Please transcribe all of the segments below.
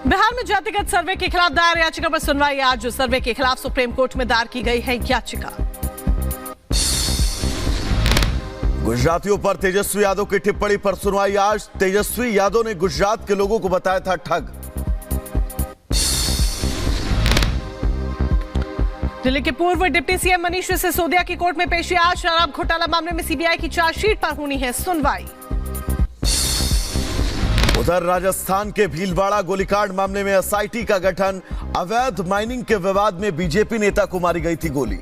बिहार में जातिगत सर्वे के खिलाफ दायर याचिका पर सुनवाई आज। सर्वे के खिलाफ सुप्रीम कोर्ट में दायर की गई है याचिका। गुजरातियों पर तेजस्वी यादव की टिप्पणी पर सुनवाई आज। तेजस्वी यादव ने गुजरात के लोगों को बताया था ठग। दिल्ली के पूर्व डिप्टी सीएम मनीष सिसोदिया की कोर्ट में पेशी आज। शराब घोटाला मामले में सीबीआई की चार्जशीट पर होनी है सुनवाई। उधर राजस्थान के भीलवाड़ा गोलीकांड मामले में एसआईटी का गठन। अवैध माइनिंग के विवाद में बीजेपी नेता को मारी गई थी गोली।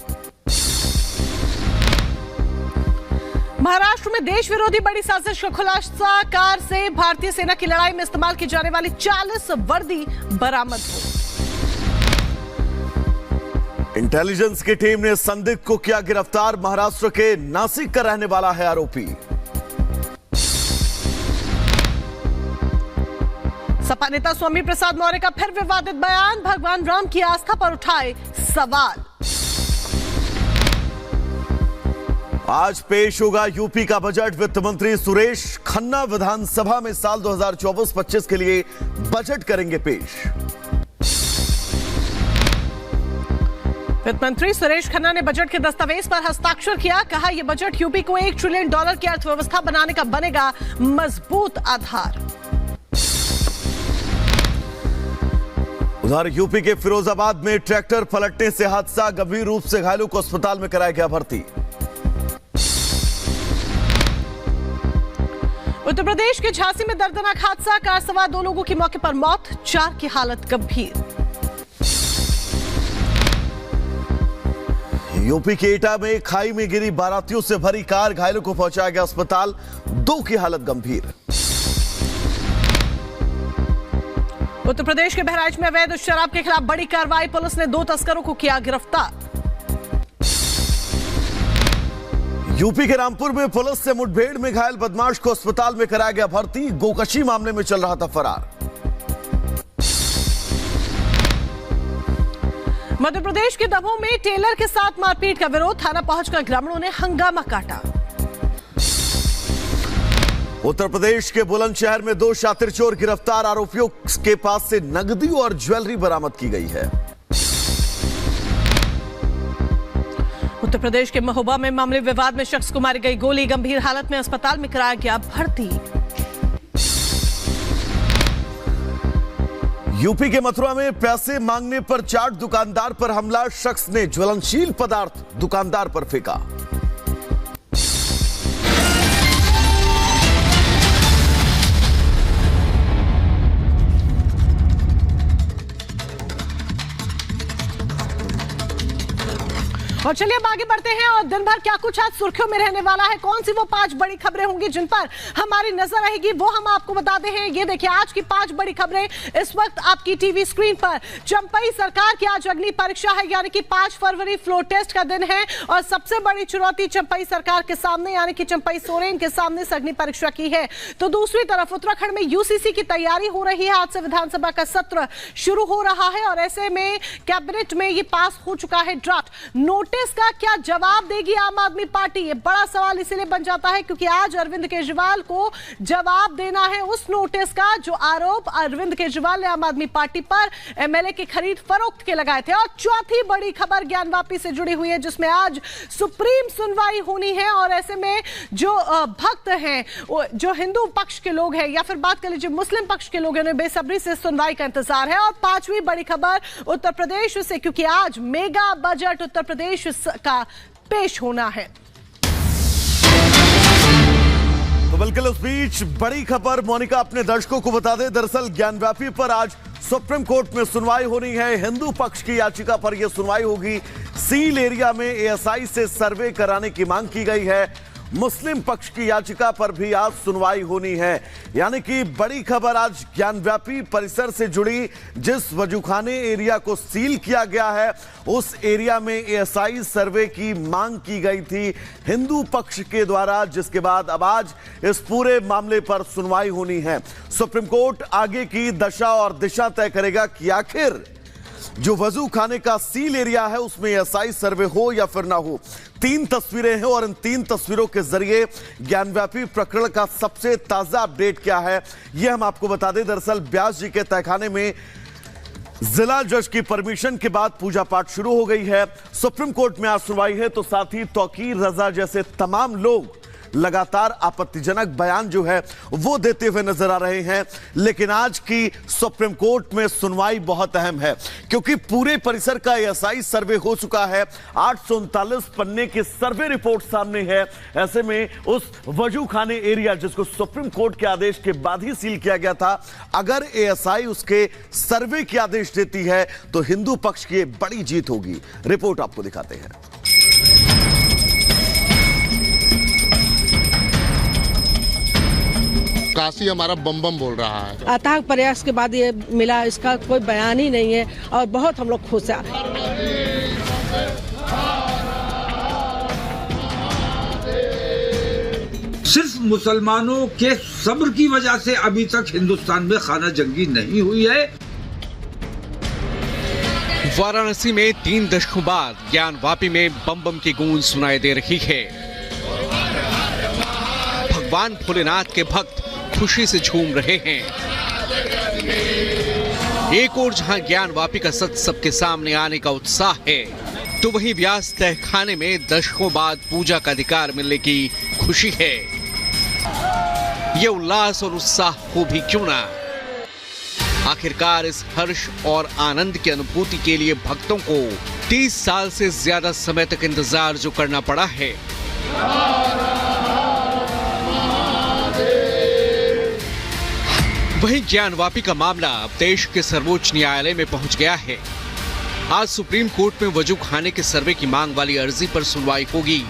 महाराष्ट्र में देश विरोधी बड़ी साजिश का खुलासा। कार से भारतीय सेना की लड़ाई में इस्तेमाल की जाने वाली 40 वर्दी बरामद हुई। इंटेलिजेंस की टीम ने संदिग्ध को किया गिरफ्तार। महाराष्ट्र के नासिक का रहने वाला है आरोपी। सपा नेता स्वामी प्रसाद मौर्य का फिर विवादित बयान। भगवान राम की आस्था पर उठाए सवाल। आज पेश होगा यूपी का बजट। वित्त मंत्री सुरेश खन्ना विधानसभा में साल 2024-25 के लिए बजट करेंगे पेश। वित्त मंत्री सुरेश खन्ना ने बजट के दस्तावेज पर हस्ताक्षर किया। कहा यह बजट यूपी को $1 ट्रिलियन की अर्थव्यवस्था बनाने का बनेगा मजबूत आधार। उधर यूपी के फिरोजाबाद में ट्रैक्टर पलटने से हादसा। गंभीर रूप से घायलों को अस्पताल में कराया गया भर्ती। उत्तर प्रदेश के झांसी में दर्दनाक हादसा। कार सवार 2 लोगों की मौके पर मौत, 4 की हालत गंभीर। यूपी के एटा में खाई में गिरी बारातियों से भरी कार। घायलों को पहुंचाया गया अस्पताल, 2 की हालत गंभीर। उत्तर प्रदेश के बहराइच में अवैध शराब के खिलाफ बड़ी कार्रवाई। पुलिस ने 2 तस्करों को किया गिरफ्तार। यूपी के रामपुर में पुलिस से मुठभेड़ में घायल बदमाश को अस्पताल में कराया गया भर्ती। गोकशी मामले में चल रहा था फरार। मध्य प्रदेश के दमोह में टेलर के साथ मारपीट का विरोध। थाना पहुंचकर ग्रामीणों ने हंगामा काटा। उत्तर प्रदेश के बुलंदशहर में 2 शातिर चोर गिरफ्तार। आरोपियों के पास से नकदी और ज्वेलरी बरामद की गई है। उत्तर प्रदेश के महोबा में मामले विवाद में शख्स को मारी गई गोली। गंभीर हालत में अस्पताल में कराया गया भर्ती। यूपी के मथुरा में पैसे मांगने पर चाट दुकानदार पर हमला। शख्स ने ज्वलनशील पदार्थ दुकानदार पर फेंका। और चलिए अब आगे बढ़ते हैं और दिन भर क्या कुछ आज सुर्खियों में रहने वाला है, कौन सी वो 5 बड़ी खबरें होंगी जिन पर हमारी नजर रहेगी, वो हम आपको बताते हैं। ये देखिए आज की 5 बड़ी खबरें इस वक्त आपकी टीवी स्क्रीन पर। चंपई सरकार की आज अग्नि परीक्षा है, यानी कि 5 फरवरी फ्लोर टेस्ट का दिन है और सबसे बड़ी चुनौती चंपई सरकार के सामने यानी कि चंपई सोरेन के सामने अग्नि परीक्षा की है। तो दूसरी तरफ उत्तराखंड में यूसीसी की तैयारी हो रही है। आज से विधानसभा का सत्र शुरू हो रहा है और ऐसे में कैबिनेट में ये पास हो चुका है ड्राफ्ट। नोटिस का क्या जवाब देगी आम आदमी पार्टी, ये बड़ा सवाल इसीलिए बन जाता है क्योंकि आज अरविंद केजरीवाल को जवाब देना है उस नोटिस का जो आरोप अरविंद केजरीवाल ने आम आदमी पार्टी पर एमएलए की खरीद फरोख्त के लगाए थे। और चौथी बड़ी खबर ज्ञानवापी से जुड़ी हुई है जिसमें आज सुप्रीम सुनवाई होनी है और ऐसे में जो भक्त हैं, जो हिंदू पक्ष के लोग हैं या फिर बात कर लीजिए मुस्लिम पक्ष के लोग, उन्हें बेसब्री से सुनवाई का इंतजार है। और 5वीं बड़ी खबर उत्तर प्रदेश से, क्योंकि आज मेगा बजट उत्तर प्रदेश का पेश होना है। तो बिल्कुल उस बीच बड़ी खबर मोनिका अपने दर्शकों को बता दें। दरअसल ज्ञानव्यापी पर आज सुप्रीम कोर्ट में सुनवाई होनी है। हिंदू पक्ष की याचिका पर यह सुनवाई होगी। सील एरिया में एएसआई से सर्वे कराने की मांग की गई है। मुस्लिम पक्ष की याचिका पर भी आज सुनवाई होनी है। यानी कि बड़ी खबर आज ज्ञानव्यापी परिसर से जुड़ी। जिस वजूखाने एरिया को सील किया गया है उस एरिया में एएसआई सर्वे की मांग की गई थी हिंदू पक्ष के द्वारा, जिसके बाद अब आज इस पूरे मामले पर सुनवाई होनी है। सुप्रीम कोर्ट आगे की दशा और दिशा तय करेगा कि आखिर जो वजू खाने का सील एरिया है उसमें एएसआई सर्वे हो या फिर ना हो। 3 तस्वीरें हैं और इन 3 तस्वीरों के जरिए ज्ञानव्यापी प्रकरण का सबसे ताजा अपडेट क्या है यह हम आपको बता दें। दरअसल ब्यास जी के तहखाने में जिला जज की परमिशन के बाद पूजा पाठ शुरू हो गई है। सुप्रीम कोर्ट में आज सुनवाई है तो साथ ही तौकीर रजा जैसे तमाम लोग लगातार आपत्तिजनक बयान जो है वो देते हुए नजर आ रहे हैं। लेकिन आज की सुप्रीम कोर्ट में सुनवाई बहुत अहम है क्योंकि पूरे परिसर का एएसआई सर्वे हो चुका है। 839 पन्ने की सर्वे रिपोर्ट सामने है। ऐसे में उस वजू खाने एरिया जिसको सुप्रीम कोर्ट के आदेश के बाद ही सील किया गया था, अगर एएसआई उसके सर्वे के आदेश देती है तो हिंदू पक्ष की बड़ी जीत होगी। रिपोर्ट आपको दिखाते हैं। काशी हमारा बम बम बोल रहा है। अथाक प्रयास के बाद ये मिला, इसका कोई बयान ही नहीं है और बहुत हम लोग खुश हैं। सिर्फ मुसलमानों के सब्र की वजह से अभी तक हिंदुस्तान में खाना जंगी नहीं हुई है। वाराणसी में 3 दशकों बाद ज्ञानवापी में बम बम की गूंज सुनाई दे रही है। भगवान भोलेनाथ के भक्त खुशी से झूम रहे हैं। एक और जहां ज्ञानवापी का सच सबके सामने आने का उत्साह है, तो वहीं व्यास तहखाने में दशकों बाद पूजा का अधिकार मिलने की खुशी है। ये उल्लास और उत्साह हो भी क्यों ना। आखिरकार इस हर्ष और आनंद की अनुभूति के लिए भक्तों को 30 साल से ज्यादा समय तक इंतजार जो करना पड़ा है, वहीं ज्ञानवापी का मामला अब देश के सर्वोच्च न्यायालय में पहुंच गया है। आज सुप्रीम कोर्ट में वजू खाने के सर्वे की मांग वाली अर्जी पर सुनवाई होगी।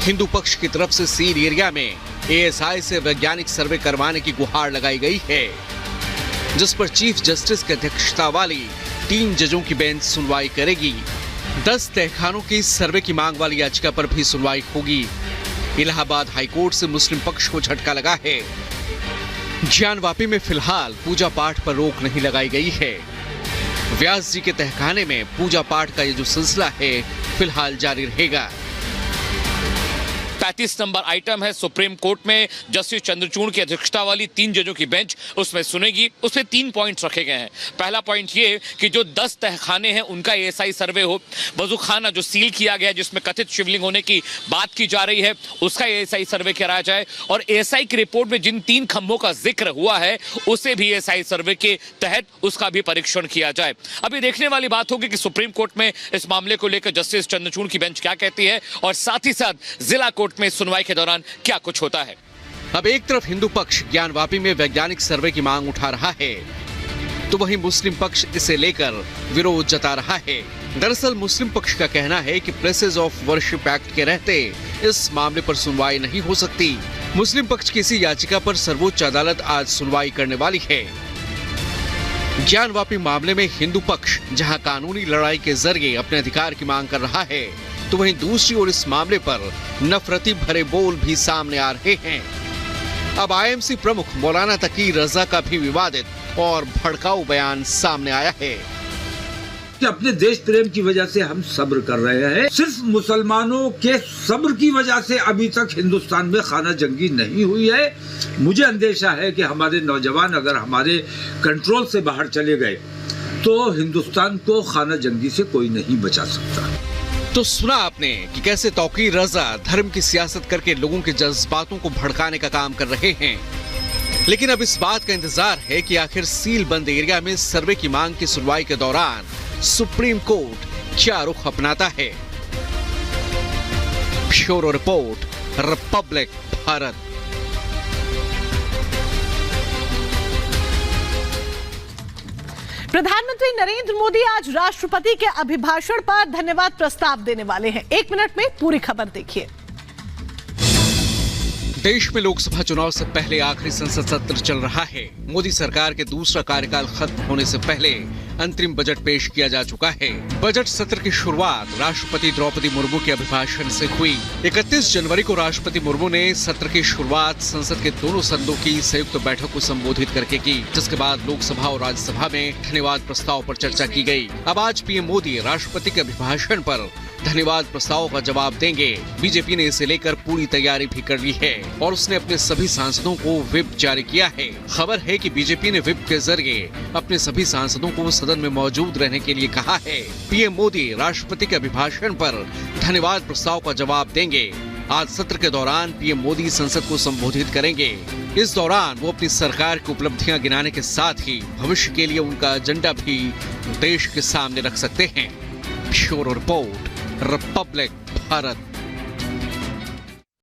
हिंदू पक्ष की तरफ से सील एरिया में एएसआई से वैज्ञानिक सर्वे करवाने की गुहार लगाई गई है, जिस पर चीफ जस्टिस की अध्यक्षता वाली 3 जजों की बेंच सुनवाई करेगी। 10 तहखानों की सर्वे की मांग वाली याचिका पर भी सुनवाई होगी। इलाहाबाद हाईकोर्ट से मुस्लिम पक्ष को झटका लगा है। ज्ञानवापी में फिलहाल पूजा पाठ पर रोक नहीं लगाई गई है। व्यास जी के तहखाने में पूजा पाठ का ये जो सिलसिला है फिलहाल जारी रहेगा। 35 नंबर आइटम है सुप्रीम कोर्ट में जस्टिस चंद्रचूड़ की अध्यक्षता वाली 3 जजों की बेंच उसमें सुनेगी। उसमें 3 पॉइंट्स रखे गए हैं। पहला पॉइंट ये कि जो 10 तहखाने हैं उनका एएसआई सर्वे हो। वजूखाना जो सील किया गया जिसमें कथित शिवलिंग होने की बात की जा रही है उसका एएसआई सर्वे कराया जाए और एएसआई की रिपोर्ट में जिन 3 खंभों का जिक्र हुआ है उसे भी एएसआई सर्वे के तहत उसका भी परीक्षण किया जाए। अभी देखने वाली बात होगी कि सुप्रीम कोर्ट में इस मामले को लेकर जस्टिस चंद्रचूड़ की बेंच क्या कहती है और साथ ही साथ जिला कोर्ट में सुनवाई के दौरान क्या कुछ होता है। अब एक तरफ हिंदू पक्ष ज्ञानवापी में वैज्ञानिक सर्वे की मांग उठा रहा है, तो वहीं मुस्लिम पक्ष इसे लेकर विरोध जता रहा है। दरअसल मुस्लिम पक्ष का कहना है कि प्लेसेस ऑफ वर्शिप एक्ट के रहते इस मामले पर सुनवाई नहीं हो सकती। मुस्लिम पक्ष की इसी याचिका पर सर्वोच्च अदालत आज सुनवाई करने वाली है। ज्ञानवापी मामले में हिंदू पक्ष जहां कानूनी लड़ाई के जरिए अपने अधिकार की मांग कर रहा है, तो वहीं दूसरी ओर इस मामले पर नफरती भरे बोल भी सामने आ रहे हैं। अब आईएमसी प्रमुख मौलाना तकी रजा का भी विवादित और भड़काऊ बयान सामने आया है कि अपने देश प्रेम की वजह से हम सब्र कर रहे हैं। सिर्फ मुसलमानों के सब्र की वजह से अभी तक हिंदुस्तान में खाना जंगी नहीं हुई है। मुझे अंदेशा है कि हमारे नौजवान अगर हमारे कंट्रोल से बाहर चले गए तो हिंदुस्तान को खाना जंगी से कोई नहीं बचा सकता। तो सुना आपने कि कैसे तौकीर रजा धर्म की सियासत करके लोगों के जज्बातों को भड़काने का काम कर रहे हैं। लेकिन अब इस बात का इंतजार है कि आखिर सील बंद एरिया में सर्वे की मांग की सुनवाई के दौरान सुप्रीम कोर्ट क्या रुख अपनाता है। Bureau report, Republic Bharat. प्रधानमंत्री नरेंद्र मोदी आज राष्ट्रपति के अभिभाषण पर धन्यवाद प्रस्ताव देने वाले हैं। 1 मिनट में पूरी खबर देखिए। देश में लोकसभा चुनाव से पहले आखिरी संसद सत्र चल रहा है। मोदी सरकार के दूसरा कार्यकाल खत्म होने से पहले अंतरिम बजट पेश किया जा चुका है। बजट सत्र की शुरुआत राष्ट्रपति द्रौपदी मुर्मू के अभिभाषण से हुई। 31 जनवरी को राष्ट्रपति मुर्मू ने सत्र की शुरुआत संसद के दोनों सदनों की संयुक्त बैठक को संबोधित करके की, जिसके बाद लोकसभा और राज्यसभा में धन्यवाद प्रस्ताव पर चर्चा की गई। अब आज पीएम मोदी राष्ट्रपति के अभिभाषण पर धन्यवाद प्रस्ताव का जवाब देंगे। बीजेपी ने इसे लेकर पूरी तैयारी भी कर ली है और उसने अपने सभी सांसदों को व्हिप जारी किया है। खबर है कि बीजेपी ने व्हिप के जरिए अपने सभी सांसदों को सदन में मौजूद रहने के लिए कहा है। पीएम मोदी राष्ट्रपति के अभिभाषण पर धन्यवाद प्रस्ताव का जवाब देंगे। आज सत्र के दौरान पीएम मोदी संसद को संबोधित करेंगे। इस दौरान वो अपनी सरकार की उपलब्धियां गिनाने के साथ ही भविष्य के लिए उनका एजेंडा भी देश के सामने रख सकते हैं। Bureau report, Republic Bharat.